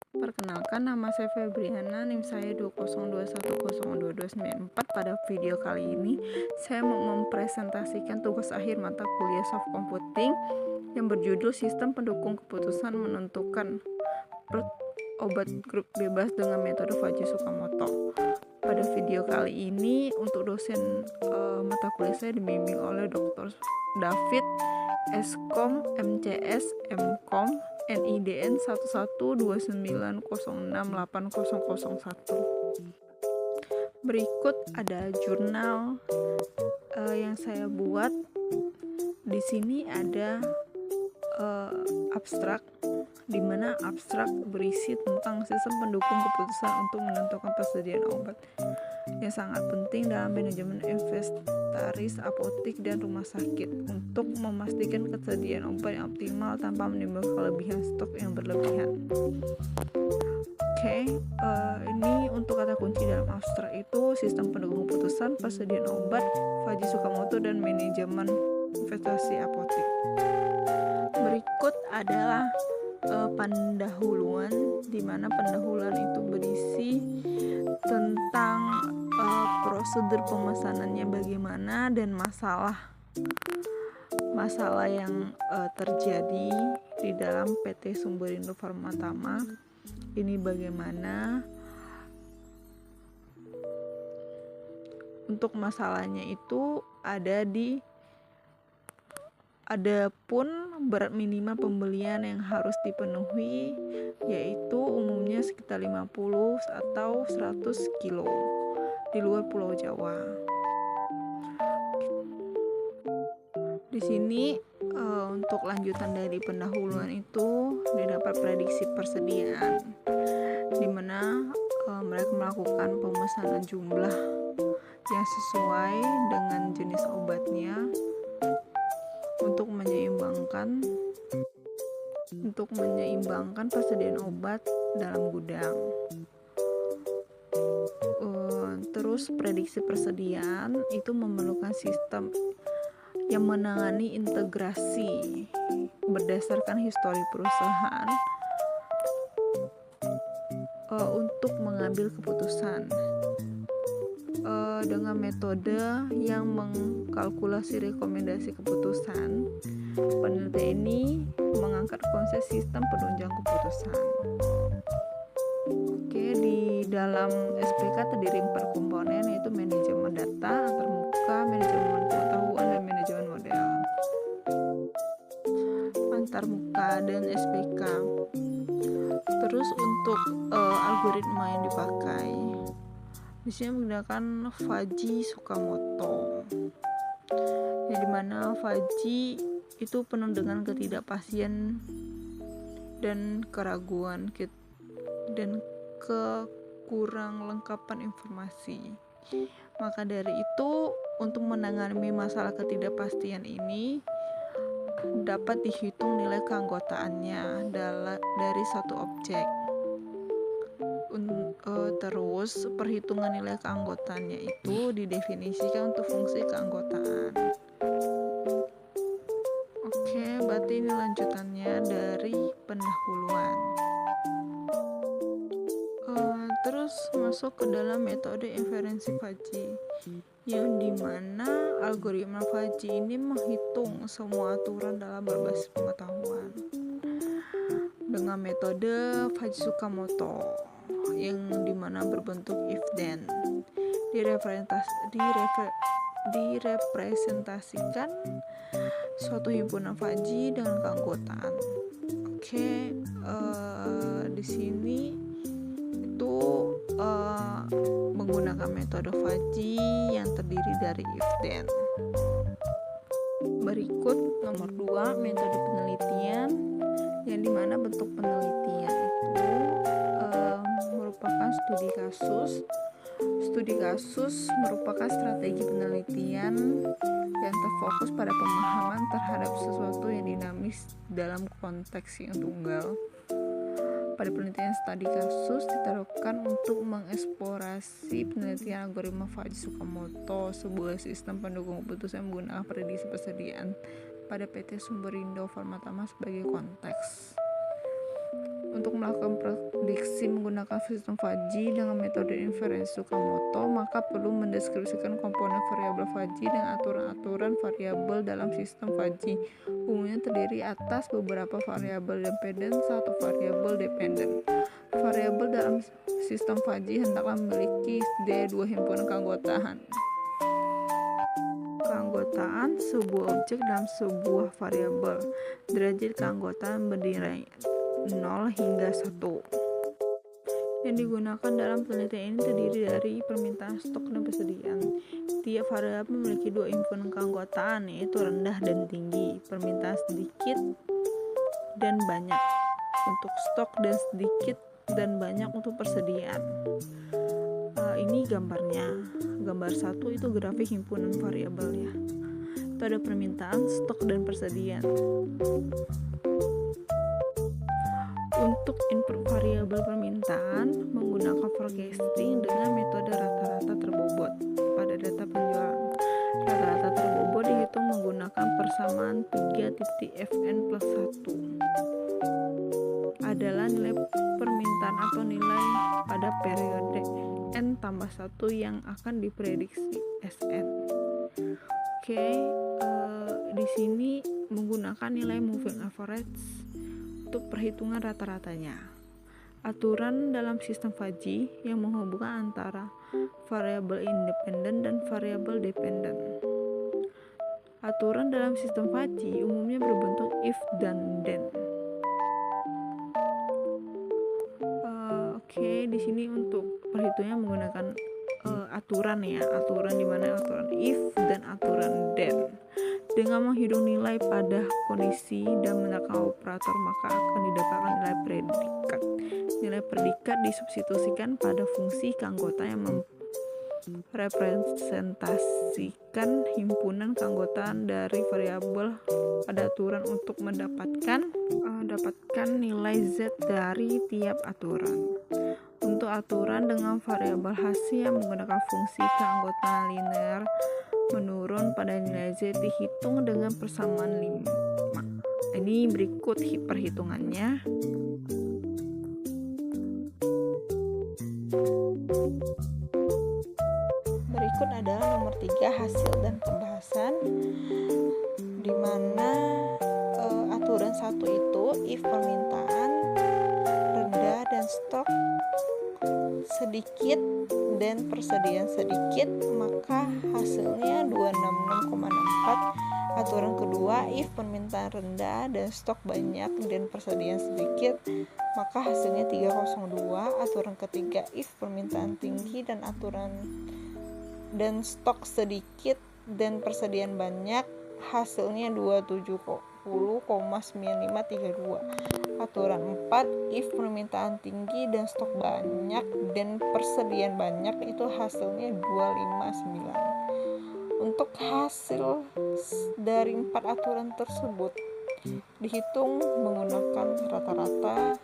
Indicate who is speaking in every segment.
Speaker 1: Perkenalkan, nama saya Febriana, NIM saya 202102294. Pada video kali ini, saya mau mempresentasikan tugas akhir mata kuliah Soft Computing yang berjudul Sistem Pendukung Keputusan Menentukan Obat Grup Bebas dengan Metode Fujii Tsukamoto. Pada video kali ini, untuk dosen mata kuliah saya dibimbing oleh Dr. David Eskom, MCS, MKom, NIDN 1129068001. Berikut ada jurnal yang saya buat. Di sini ada abstrak, di mana abstrak berisi tentang sistem pendukung keputusan untuk menentukan persediaan obat yang sangat penting dalam manajemen inventaris apotik dan rumah sakit untuk memastikan ketersediaan obat yang optimal tanpa menimbulkan kelebihan stok yang berlebihan. Ini untuk kata kunci dalam abstrak itu sistem pendukung keputusan, persediaan obat, Fujii Tsukamoto, dan manajemen investasi apotik. Berikut adalah pendahuluan, di mana pendahuluan itu berisi tentang prosedur pemesanannya bagaimana dan masalah yang terjadi di dalam PT Sumberindo Pharma-Tama ini bagaimana. Untuk masalahnya itu ada pun berat minimal pembelian yang harus dipenuhi, yaitu umumnya sekitar 50 atau 100 kilo di luar Pulau Jawa. Di sini untuk lanjutan dari pendahuluan itu didapat prediksi persediaan, di mana mereka melakukan pemesanan jumlah yang sesuai dengan jenis obatnya untuk menyeimbangkan persediaan obat dalam gudang. Terus prediksi persediaan itu memerlukan sistem yang menangani integrasi berdasarkan histori perusahaan untuk mengambil keputusan dengan metode yang mengkalkulasi rekomendasi keputusan. Peneliti ini mengangkat konsep sistem penunjang keputusan. Di dalam SPK terdiri 4 komponen, yaitu manajemen data, antarmuka, manajemen pengetahuan, dan manajemen model. Antarmuka dan SPK. Terus untuk algoritma yang dipakai, di sini menggunakan Fujii Tsukamoto, yang dimana Fujii itu penuh dengan ketidakpastian dan keraguan dan kekurang lengkapan informasi. Maka dari itu, untuk menangani masalah ketidakpastian ini dapat dihitung nilai keanggotaannya dari satu objek. Terus perhitungan nilai keanggotaannya itu didefinisikan untuk fungsi keanggotaan. Berarti ini lanjutannya dari pendahuluan. Terus masuk ke dalam metode inferensi Fujii, yang dimana algoritma Fujii ini menghitung semua aturan dalam berbasis pengetahuan dengan metode Fujii Tsukamoto, yang dimana berbentuk if then. Direpresentasikan suatu himpunan Fujii dengan keanggotaan. Di sini itu menggunakan metode Fujii yang terdiri dari if then. Berikut nomor 2, metode penelitian, yang dimana bentuk penelitian itu merupakan studi kasus. Studi kasus merupakan strategi penelitian yang terfokus pada pemahaman terhadap sesuatu yang dinamis dalam konteks yang tunggal. Pada penelitian studi kasus diterapkan untuk mengeksplorasi penelitian algoritma Fujii Tsukamoto, sebuah sistem pendukung keputusan menggunakan prediksi persediaan pada PT Sumberindo Pharma-Tama sebagai konteks. Untuk melakukan prediksi menggunakan sistem fuzzy dengan metode inferensi Tsukamoto, maka perlu mendeskripsikan komponen variabel fuzzy dan aturan-aturan variabel dalam sistem fuzzy. Umumnya terdiri atas beberapa variabel dependen, satu variabel dependen. Variabel dalam sistem fuzzy hendaklah memiliki dua himpunan keanggotaan. Keanggotaan sebuah objek dalam sebuah variabel. Derajat keanggotaan bernilai 0 hingga 1. Yang digunakan dalam penelitian ini terdiri dari permintaan, stok, dan persediaan. Tiap variabel memiliki dua himpunan keanggotaan, yaitu rendah dan tinggi, permintaan sedikit dan banyak untuk stok dan sedikit dan banyak untuk persediaan. Ini gambarnya. Gambar 1 itu grafik himpunan variabel ya. Itu ada permintaan, stok, dan persediaan. Untuk input variabel permintaan menggunakan forecasting dengan metode rata-rata terbobot pada data penjualan. Rata-rata terbobot dihitung menggunakan persamaan 3.fn plus 1 adalah nilai permintaan atau nilai pada periode n tambah 1 yang akan diprediksi Sn. Di sini menggunakan nilai moving average untuk perhitungan rata-ratanya. Aturan dalam sistem fuzzy yang menghubungkan antara variabel independen dan variabel dependen. Aturan dalam sistem fuzzy umumnya berbentuk if dan then. Di sini untuk perhitungannya menggunakan aturan ya, aturan di mana aturan if dan aturan then. Dengan menghitung nilai pada kondisi dan menekan operator, maka akan didapatkan nilai predikat. Nilai predikat disubstitusikan pada fungsi keanggotaan yang merepresentasikan himpunan keanggotaan dari variabel pada aturan untuk mendapatkan nilai Z dari tiap aturan. Untuk aturan dengan variabel hasil yang menggunakan fungsi keanggotaan linear menurun pada nilai Z dihitung dengan persamaan 5. Ini berikut perhitungannya. Berikut adalah nomor 3 hasil dan pembahasan, di mana aturan 1 itu if permintaan rendah dan stok sedikit dan persediaan sedikit, maka hasilnya 266,64. Aturan kedua if permintaan rendah dan stok banyak dan persediaan sedikit, maka hasilnya 302. Aturan ketiga if permintaan tinggi dan stok sedikit dan persediaan banyak, hasilnya 270,9532. Aturan 4 if permintaan tinggi dan stok banyak dan persediaan banyak, itu hasilnya 259. Untuk hasil dari 4 aturan tersebut dihitung menggunakan rata-rata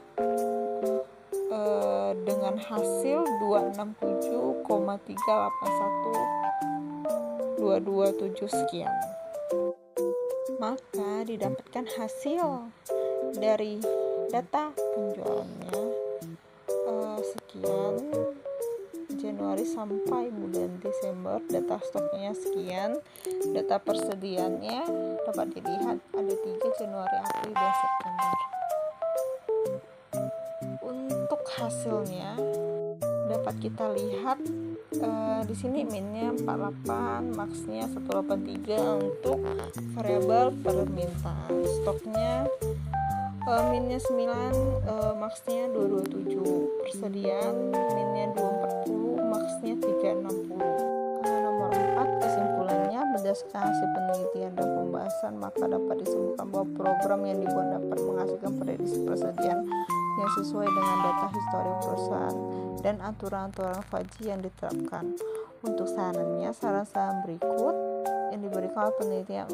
Speaker 1: dengan hasil 267,381,227 sekian. Maka didapatkan hasil dari data penjualannya sekian Januari sampai bulan Desember, data stoknya sekian, data persediaannya dapat dilihat ada 3 Januari, April, dan September. Untuk hasilnya dapat kita lihat di sini minnya 48, max-nya 183 untuk variabel permintaan, stoknya minnya 9, max-nya 227, persediaan minnya 240, max-nya 360. Nomor 4 kesimpulannya, berdasarkan hasil penelitian dan pembahasan, maka dapat disimpulkan bahwa program yang dibuat dapat menghasilkan prediksi persediaan yang sesuai dengan data histori perusahaan dan aturan-aturan fuzzy yang diterapkan. Untuk sarannya, saran-saran berikut yang diberikan oleh penelitian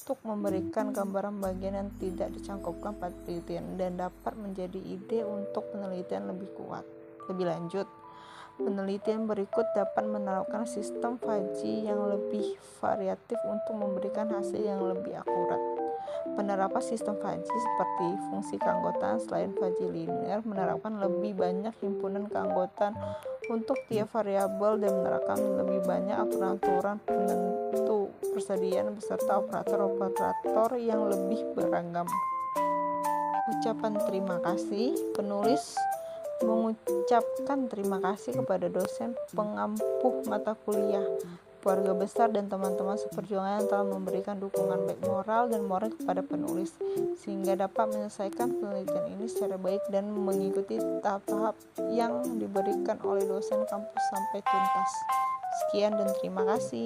Speaker 1: untuk memberikan gambaran bagian yang tidak dicangkupkan pada penelitian dan dapat menjadi ide untuk penelitian lebih lanjut. Penelitian berikut dapat menerapkan sistem fuzzy yang lebih variatif untuk memberikan hasil yang lebih akurat. Penerapan sistem Fuzzy seperti fungsi keanggotaan selain Fuzzy linear menerapkan lebih banyak himpunan keanggotaan untuk tiap variabel dan menerapkan lebih banyak aturan-aturan penentu persediaan beserta operator-operator yang lebih beragam. Ucapan terima kasih. Penulis mengucapkan terima kasih kepada dosen pengampuh mata kuliah, keluarga besar dan teman-teman seperjuangan yang telah memberikan dukungan baik moral dan moral kepada penulis sehingga dapat menyelesaikan penelitian ini secara baik dan mengikuti tahap-tahap yang diberikan oleh dosen kampus sampai tuntas. Sekian dan terima kasih.